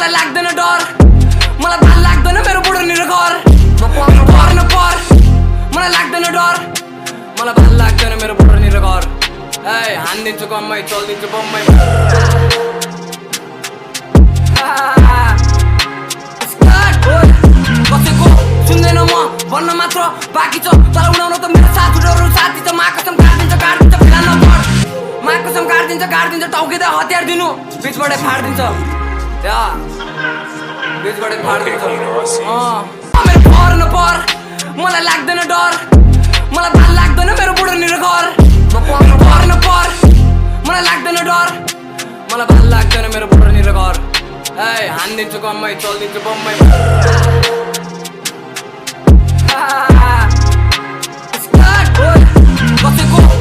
मलाई लाग्दैन डर मलाई भाल लाग्दैन मेरो बुढो निर्घर पर्न पर मलाई लाग्दैन डर मलाई भाल लाग्दैन मेरो बुढो निर्घर ए हान्दिन्छु गम्मै चल्दिन्छु बम्मै कसैको सुन्दैन म भन्न मात्र बाँकी छ तर उडाउन त मेरो साथीहरु साथी छ माकसम काट्दिन्छ फेला नपर माकसम काट्दिन्छ टाउकेदा हतियार दिनु बीचबाटै फाड्दिन्छ बीचबाटै फाड्दिन्छ मेरो पर्न पर मलाई लाग्दैन डर मलाई भाल लाग्दैन मेरो बुढो निर्घर पर्न पर मलाई लाग्दैन डर मलाई भाल लाग्दैन मेरो बुढो निर्घर ए हान्दिन्छु गम्मै चल्दिन्छु बम्मै कसैको